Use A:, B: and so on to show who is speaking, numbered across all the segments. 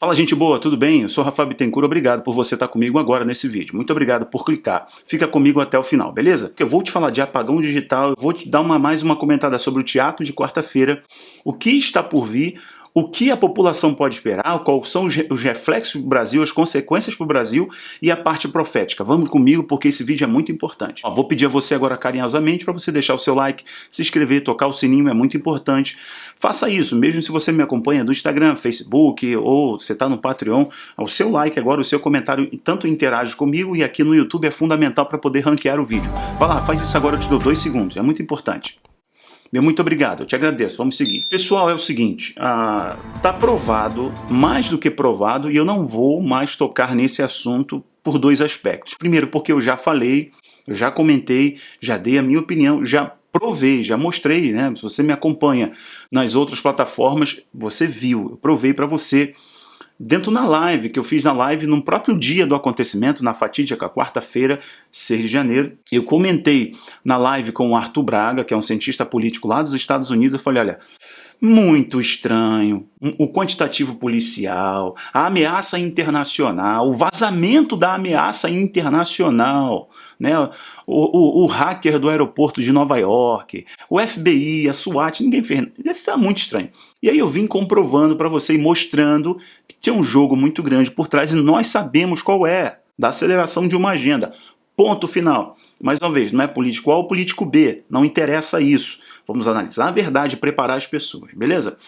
A: Fala, gente boa, tudo bem? Eu sou Rafael Bittencourt, obrigado por você estar comigo agora nesse vídeo. Muito obrigado por clicar. Fica comigo até o final, beleza? Eu vou te falar de apagão digital, eu vou te dar mais uma comentada sobre o teatro de quarta-feira, o que está por vir, o que a população pode esperar, quais são os reflexos do Brasil, as consequências para o Brasil e a parte profética. Vamos comigo porque esse vídeo é muito importante. Vou pedir a você agora carinhosamente para você deixar o seu like, se inscrever, tocar o sininho, é muito importante. Faça isso, mesmo se você me acompanha do Instagram, Facebook ou você está no Patreon, o seu like agora, o seu comentário tanto interage comigo e aqui no YouTube é fundamental para poder ranquear o vídeo. Vai lá, faz isso agora, eu te dou 2 segundos, é muito importante. Meu muito obrigado, eu te agradeço, vamos seguir. Pessoal, é o seguinte, tá provado, mais do que provado, e eu não vou mais tocar nesse assunto por 2 aspectos. Primeiro, porque eu já falei, eu já comentei, já dei a minha opinião, já provei, já mostrei, né? Se você me acompanha nas outras plataformas, você viu, eu provei para você. Dentro na live, que eu fiz na live no próprio dia do acontecimento, na fatídica quarta-feira, 6 de janeiro, eu comentei na live com o Arthur Braga, que é um cientista político lá dos Estados Unidos, eu falei, olha, muito estranho, o quantitativo policial, a ameaça internacional, o vazamento da ameaça internacional, né? O hacker do aeroporto de Nova York, o FBI, a SWAT, ninguém fez. Isso está muito estranho. E aí eu vim comprovando para você e mostrando que tinha um jogo muito grande por trás e nós sabemos qual é, da aceleração de uma agenda. Ponto final. Mais uma vez, não é político A ou político B, não interessa isso. Vamos analisar a verdade e preparar as pessoas, beleza?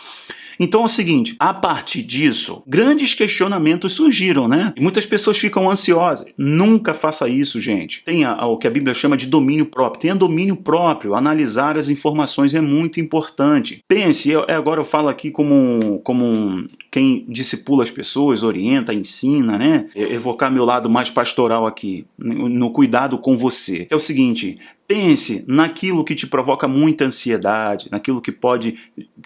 A: Então é o seguinte, a partir disso, grandes questionamentos surgiram, né? E muitas pessoas ficam ansiosas. Nunca faça isso, gente. Tenha o que a Bíblia chama de domínio próprio. Tenha domínio próprio. Analisar as informações é muito importante. Pense, agora eu falo aqui como quem discipula as pessoas, orienta, ensina, né? Evocar meu lado mais pastoral aqui, no cuidado com você. É o seguinte, pense naquilo que te provoca muita ansiedade, naquilo que pode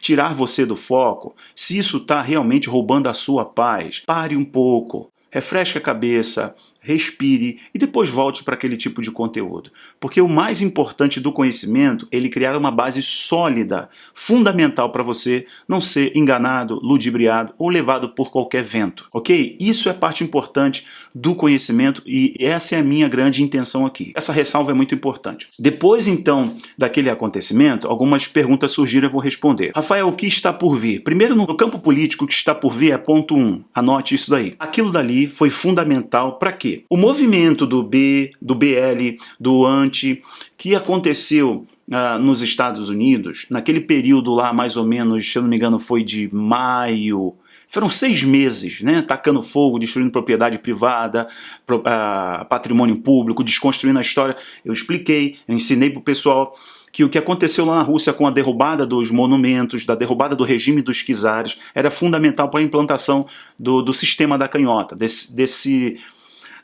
A: tirar você do foco. Se isso está realmente roubando a sua paz, pare um pouco, refresque a cabeça, respire e depois volte para aquele tipo de conteúdo. Porque o mais importante do conhecimento é ele criar uma base sólida, fundamental para você não ser enganado, ludibriado ou levado por qualquer vento, ok? Isso é parte importante do conhecimento e essa é a minha grande intenção aqui. Essa ressalva é muito importante. Depois, então, daquele acontecimento, algumas perguntas surgiram e eu vou responder. Rafael, o que está por vir? Primeiro, no campo político, o que está por vir é ponto 1. Anote isso daí. Aquilo dali foi fundamental para quê? O movimento do BL, do ANTI, que aconteceu nos Estados Unidos, naquele período lá, mais ou menos, se eu não me engano, foi de maio, foram 6 meses, né, tacando fogo, destruindo propriedade privada, patrimônio público, desconstruindo a história. Eu expliquei, eu ensinei para o pessoal que o que aconteceu lá na Rússia com a derrubada dos monumentos, da derrubada do regime dos czares, era fundamental para a implantação do sistema da canhota,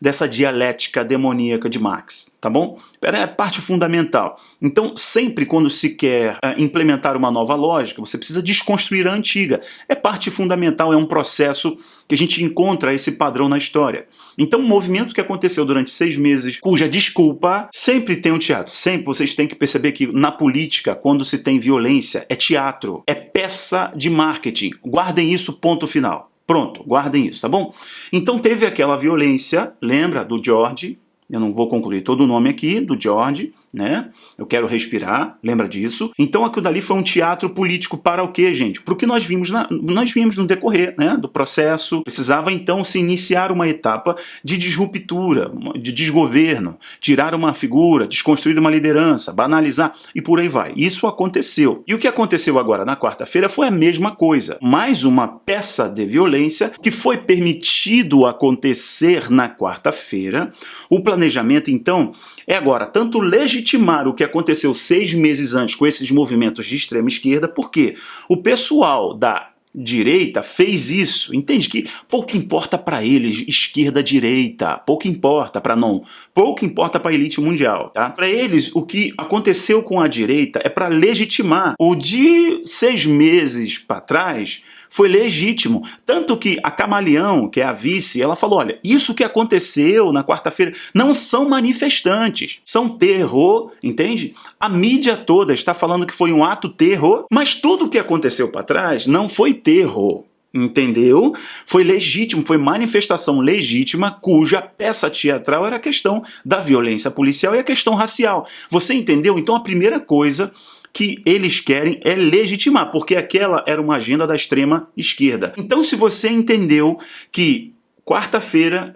A: dessa dialética demoníaca de Marx, tá bom? É parte fundamental. Então, sempre quando se quer implementar uma nova lógica, você precisa desconstruir a antiga. É parte fundamental, é um processo que a gente encontra esse padrão na história. Então, um movimento que aconteceu durante 6 meses, cuja desculpa sempre tem um teatro. Sempre vocês têm que perceber que na política, quando se tem violência, é teatro, é peça de marketing. Guardem isso, ponto final. Pronto, guardem isso, tá bom? Então teve aquela violência, lembra do George, eu não vou concluir todo o nome aqui, do George, né? Eu quero respirar, lembra disso? Então aquilo dali foi um teatro político para o quê, gente? Para o que nós vimos no decorrer, né, do processo. Precisava então se iniciar uma etapa de disruptura, de desgoverno, tirar uma figura, desconstruir uma liderança, banalizar e por aí vai. Isso aconteceu. E o que aconteceu agora na quarta-feira foi a mesma coisa. Mais uma peça de violência que foi permitido acontecer na quarta-feira. O planejamento então é agora tanto legitimar o que aconteceu 6 meses antes com esses movimentos de extrema esquerda, porque o pessoal da direita fez isso, entende que pouco importa para eles esquerda-direita, pouco importa para a elite mundial, tá? Para eles o que aconteceu com a direita é para legitimar o de 6 meses para trás. Foi legítimo, tanto que a Camaleão, que é a vice, ela falou, olha, isso que aconteceu na quarta-feira não são manifestantes, são terror, entende? A mídia toda está falando que foi um ato terror, mas tudo o que aconteceu para trás não foi terror. Entendeu? Foi legítimo, foi manifestação legítima, cuja peça teatral era a questão da violência policial e a questão racial. Você entendeu? Então a primeira coisa que eles querem é legitimar, porque aquela era uma agenda da extrema esquerda. Então, se você entendeu que quarta-feira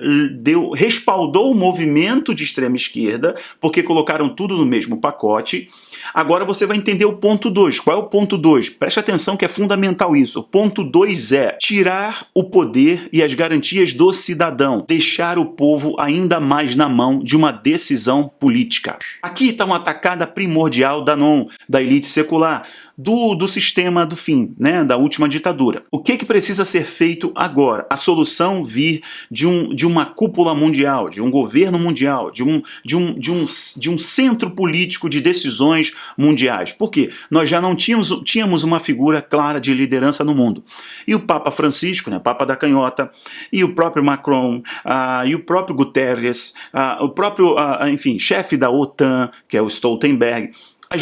A: respaldou o movimento de extrema esquerda, porque colocaram tudo no mesmo pacote. Agora você vai entender o ponto 2. Qual é o ponto 2? Preste atenção que é fundamental isso. O ponto 2 é tirar o poder e as garantias do cidadão, deixar o povo ainda mais na mão de uma decisão política. Aqui está uma atacada primordial da elite secular, do sistema do fim, né, da última ditadura. O que precisa ser feito agora? A solução vir de uma cúpula mundial, de um governo mundial, de um centro político de decisões mundiais. Por quê? Nós já não tínhamos uma figura clara de liderança no mundo. E o Papa Francisco, né, Papa da Canhota, e o próprio Macron, e o próprio Guterres, o próprio, enfim, chefe da OTAN, que é o Stoltenberg,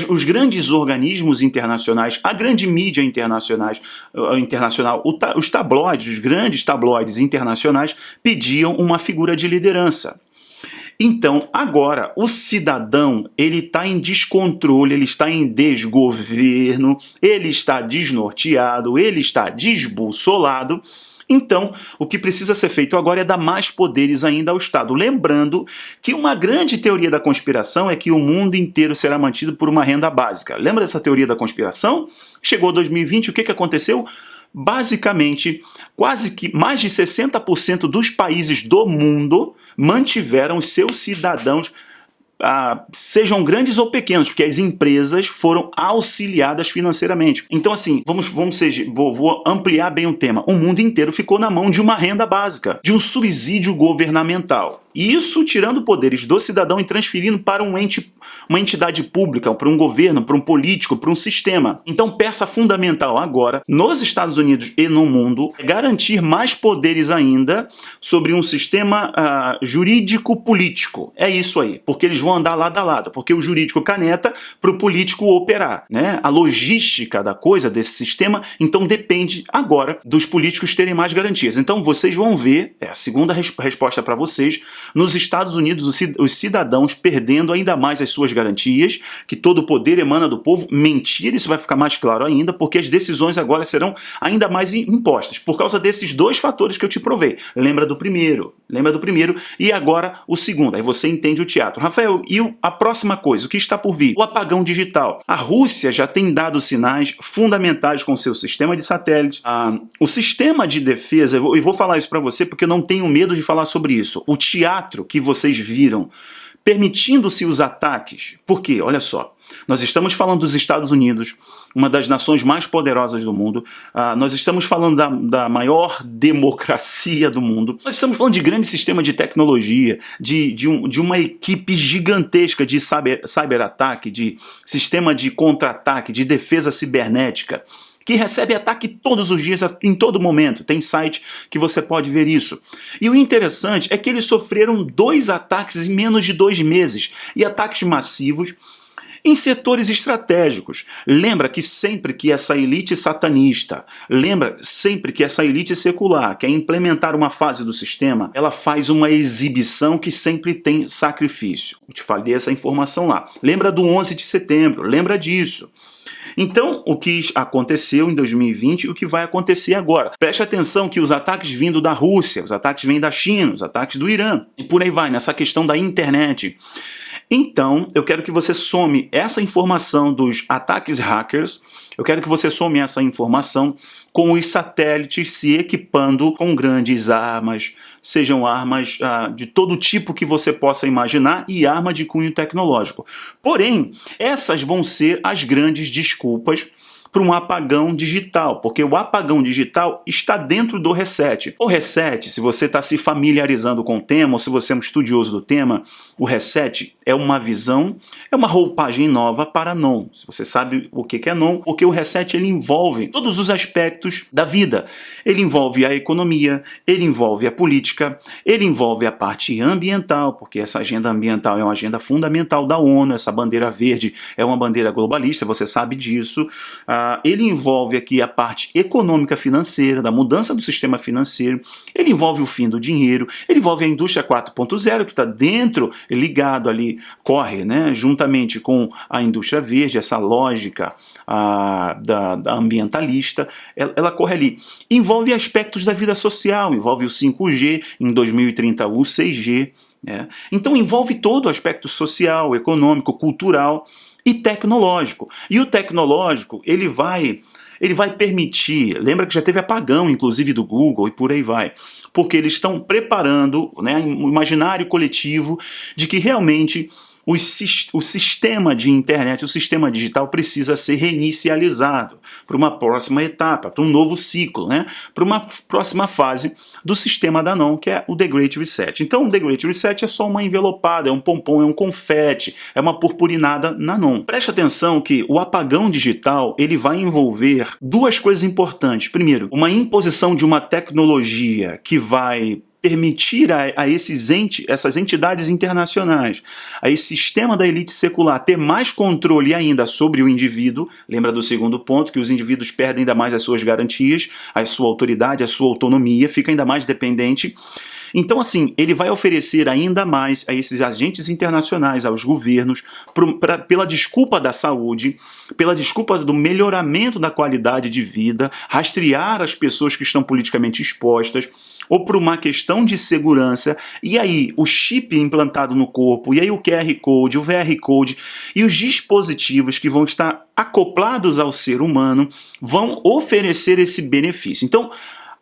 A: os grandes organismos internacionais, a grande mídia internacional, os tabloides, os grandes tabloides internacionais pediam uma figura de liderança. Então, agora, o cidadão, ele está em descontrole, ele está em desgoverno, ele está desnorteado, ele está desbussolado. Então, o que precisa ser feito agora é dar mais poderes ainda ao Estado. Lembrando que uma grande teoria da conspiração é que o mundo inteiro será mantido por uma renda básica. Lembra dessa teoria da conspiração? Chegou 2020, o que aconteceu? Basicamente, quase que mais de 60% dos países do mundo mantiveram os seus cidadãos, sejam grandes ou pequenos, porque as empresas foram auxiliadas financeiramente. Então, assim, vou ampliar bem o tema. O mundo inteiro ficou na mão de uma renda básica, de um subsídio governamental. E isso tirando poderes do cidadão e transferindo para uma entidade pública, para um governo, para um político, para um sistema. Então, peça fundamental agora, nos Estados Unidos e no mundo, é garantir mais poderes ainda sobre um sistema jurídico-político. É isso aí, porque eles vão andar lado a lado, porque o jurídico caneta para o político operar, né? A logística da coisa, desse sistema, então depende agora dos políticos terem mais garantias. Então, vocês vão ver, a segunda resposta para vocês, nos Estados Unidos, os cidadãos perdendo ainda mais as suas garantias, que todo o poder emana do povo. Mentira, isso vai ficar mais claro ainda, porque as decisões agora serão ainda mais impostas, por causa desses dois fatores que eu te provei. Lembra do primeiro, e agora o segundo. Aí você entende o teatro. Rafael, e a próxima coisa, o que está por vir? O apagão digital. A Rússia já tem dado sinais fundamentais com o seu sistema de satélite. O sistema de defesa, e vou falar isso para você porque eu não tenho medo de falar sobre isso. O teatro que vocês viram, permitindo-se os ataques. Por quê? Olha só, nós estamos falando dos Estados Unidos, uma das nações mais poderosas do mundo, nós estamos falando da maior democracia do mundo, nós estamos falando de grande sistema de tecnologia, de uma equipe gigantesca de cyberataque, de sistema de contra-ataque, de defesa cibernética, que recebe ataque todos os dias, em todo momento. Tem site que você pode ver isso. E o interessante é que eles sofreram 2 ataques em menos de 2 meses. E ataques massivos em setores estratégicos. Lembra que sempre que essa elite satanista, lembra sempre que essa elite secular quer implementar uma fase do sistema, ela faz uma exibição que sempre tem sacrifício. Eu te falei essa informação lá. Lembra do 11 de setembro, lembra disso. Então, o que aconteceu em 2020 e o que vai acontecer agora. Preste atenção que os ataques vindo da Rússia, os ataques vêm da China, os ataques do Irã, e por aí vai, nessa questão da internet. Então, eu quero que você some essa informação dos ataques hackers, eu quero que você some essa informação com os satélites se equipando com grandes armas, sejam armas de todo tipo que você possa imaginar e arma de cunho tecnológico. Porém, essas vão ser as grandes desculpas para um apagão digital, porque o apagão digital está dentro do reset. O reset, se você está se familiarizando com o tema, ou se você é um estudioso do tema, o reset é uma visão, é uma roupagem nova para NON. Se você sabe o que é NON, porque o reset ele envolve todos os aspectos da vida. Ele envolve a economia, ele envolve a política, ele envolve a parte ambiental, porque essa agenda ambiental é uma agenda fundamental da ONU, essa bandeira verde é uma bandeira globalista, você sabe disso. ele envolve aqui a parte econômica financeira, da mudança do sistema financeiro, ele envolve o fim do dinheiro, ele envolve a indústria 4.0, que está dentro, ligado ali, corre, né, juntamente com a indústria verde, essa lógica da ambientalista, ela corre ali. Envolve aspectos da vida social, envolve o 5G, em 2030 o 6G, né? Então envolve todo o aspecto social, econômico, cultural e tecnológico. E o tecnológico, ele vai permitir, lembra que já teve apagão, inclusive do Google e por aí vai, porque eles estão preparando, né, o imaginário coletivo de que realmente o sistema de internet, o sistema digital precisa ser reinicializado para uma próxima etapa, para um novo ciclo, né? Para uma próxima fase do sistema da NON, que é o The Great Reset. Então o The Great Reset é só uma envelopada, é um pompom, é um confete, é uma purpurinada na NON. Preste atenção que o apagão digital ele vai envolver duas coisas importantes. Primeiro, uma imposição de uma tecnologia que vai permitir a essas entidades internacionais, a esse sistema da elite secular ter mais controle ainda sobre o indivíduo. Lembra do segundo ponto, que os indivíduos perdem ainda mais as suas garantias, a sua autoridade, a sua autonomia, fica ainda mais dependente. Então, assim, ele vai oferecer ainda mais a esses agentes internacionais, aos governos, pela desculpa da saúde, pela desculpa do melhoramento da qualidade de vida, rastrear as pessoas que estão politicamente expostas, ou por uma questão de segurança, e aí o chip implantado no corpo, e aí o QR Code, o VR Code, e os dispositivos que vão estar acoplados ao ser humano vão oferecer esse benefício. Então,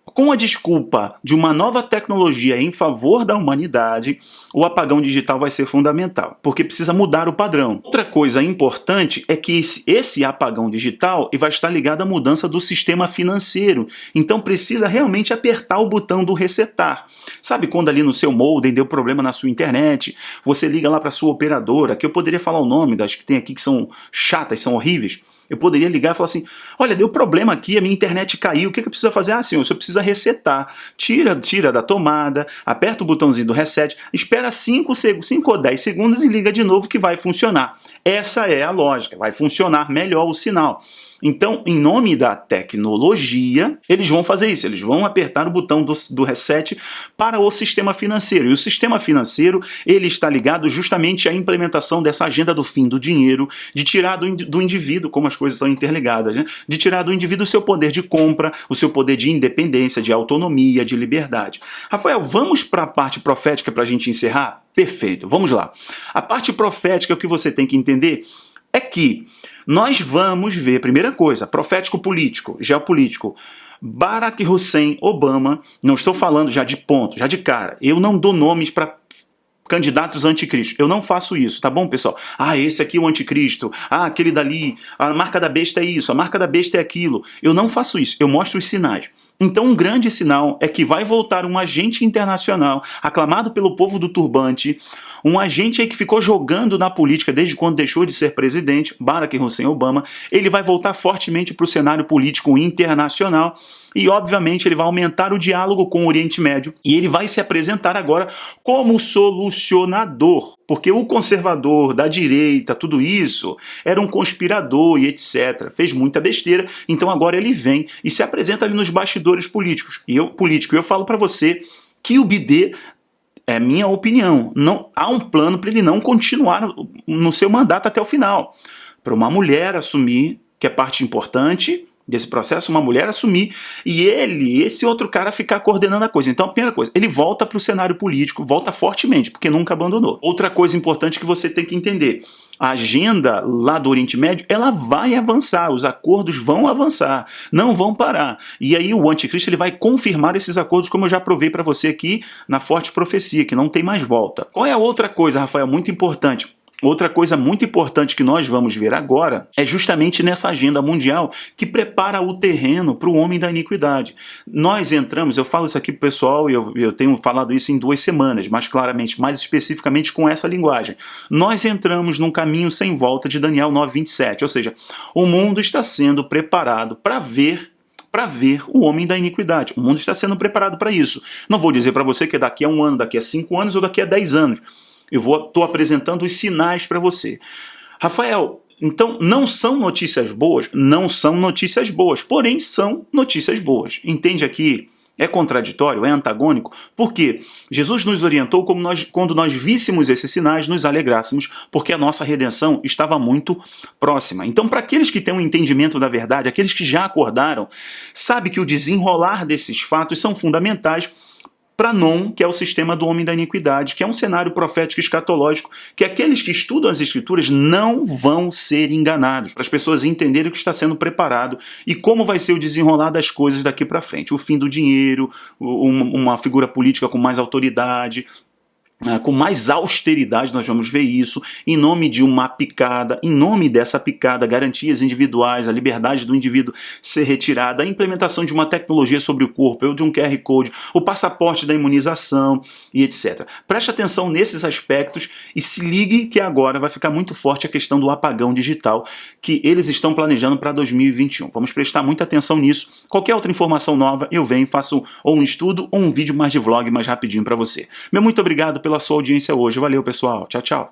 A: com a desculpa de uma nova tecnologia em favor da humanidade, o apagão digital vai ser fundamental, porque precisa mudar o padrão. Outra coisa importante é que esse apagão digital vai estar ligado à mudança do sistema financeiro, então precisa realmente apertar o botão do resetar. Sabe quando ali no seu modem deu problema na sua internet, você liga lá para a sua operadora, que eu poderia falar o nome das que tem aqui que são chatas, são horríveis, eu poderia ligar e falar assim, olha, deu problema aqui, a minha internet caiu, o que eu preciso fazer? Ah, senhor, você precisa resetar. Tira da tomada, aperta o botãozinho do reset, espera 5 ou 10 segundos e liga de novo que vai funcionar. Essa é a lógica, vai funcionar melhor o sinal. Então, em nome da tecnologia, eles vão fazer isso, eles vão apertar o botão do reset para o sistema financeiro. E o sistema financeiro, ele está ligado justamente à implementação dessa agenda do fim do dinheiro, de tirar do indivíduo, como as coisas estão interligadas, né? De tirar do indivíduo o seu poder de compra, o seu poder de independência, de autonomia, de liberdade. Rafael, vamos para a parte profética para a gente encerrar? Perfeito, vamos lá. A parte profética, o que você tem que entender é que nós vamos ver, primeira coisa, profético político, geopolítico, Barack Hussein Obama, não estou falando já de ponto, já de cara, eu não dou nomes para candidatos anticristo, eu não faço isso, tá bom, pessoal? Ah, esse aqui é o anticristo, ah, aquele dali, a marca da besta é isso, a marca da besta é aquilo, eu não faço isso, eu mostro os sinais. Então um grande sinal é que vai voltar um agente internacional, aclamado pelo povo do turbante, um agente aí que ficou jogando na política desde quando deixou de ser presidente, Barack Hussein Obama, ele vai voltar fortemente para o cenário político internacional e obviamente ele vai aumentar o diálogo com o Oriente Médio e ele vai se apresentar agora como solucionador, porque o conservador da direita, tudo isso, era um conspirador e etc, fez muita besteira, então agora ele vem e se apresenta ali nos bastidores políticos, e eu falo para você que o Bidê, é minha opinião, não há um plano para ele não continuar no seu mandato até o final, para uma mulher assumir, que é parte importante desse processo, uma mulher assumir e esse outro cara ficar coordenando a coisa. Então a primeira coisa, ele volta para o cenário político, volta fortemente, porque nunca abandonou. Outra coisa importante que você tem que entender, a agenda lá do Oriente Médio, ela vai avançar, os acordos vão avançar, não vão parar. E aí o anticristo ele vai confirmar esses acordos, como eu já provei para você aqui na Forte Profecia, que não tem mais volta. Qual é a outra coisa, Rafael, muito importante? Outra coisa muito importante que nós vamos ver agora é justamente nessa agenda mundial que prepara o terreno para o homem da iniquidade. Nós entramos, eu falo isso aqui para o pessoal e eu tenho falado isso em 2 semanas, mais claramente, mais especificamente com essa linguagem. Nós entramos num caminho sem volta de Daniel 9:27, ou seja, o mundo está sendo preparado para ver o homem da iniquidade. O mundo está sendo preparado para isso. Não vou dizer para você que é daqui a 1 ano, daqui a 5 anos ou daqui a 10 anos. Eu estou apresentando os sinais para você. Rafael, Então, não são notícias boas? Não são notícias boas, porém são notícias boas. Entende aqui? É contraditório, é antagônico, porque Jesus nos orientou como quando nós víssemos esses sinais, nos alegrássemos, porque a nossa redenção estava muito próxima. Então, para aqueles que têm um entendimento da verdade, aqueles que já acordaram, sabe que o desenrolar desses fatos são fundamentais para Non, que é o sistema do homem da iniquidade, que é um cenário profético escatológico, que aqueles que estudam as Escrituras não vão ser enganados, para as pessoas entenderem o que está sendo preparado e como vai ser o desenrolar das coisas daqui para frente. O fim do dinheiro, uma figura política com mais autoridade, com mais austeridade, nós vamos ver isso, em nome de uma picada, em nome dessa picada, garantias individuais, a liberdade do indivíduo ser retirada, a implementação de uma tecnologia sobre o corpo, ou de um QR Code, o passaporte da imunização e etc. Preste atenção nesses aspectos e se ligue que agora vai ficar muito forte a questão do apagão digital que eles estão planejando para 2021. Vamos prestar muita atenção nisso. Qualquer outra informação nova, eu venho e faço ou um estudo ou um vídeo mais de vlog mais rapidinho para você. Meu muito obrigado pela sua audiência hoje. Valeu, pessoal. Tchau, tchau.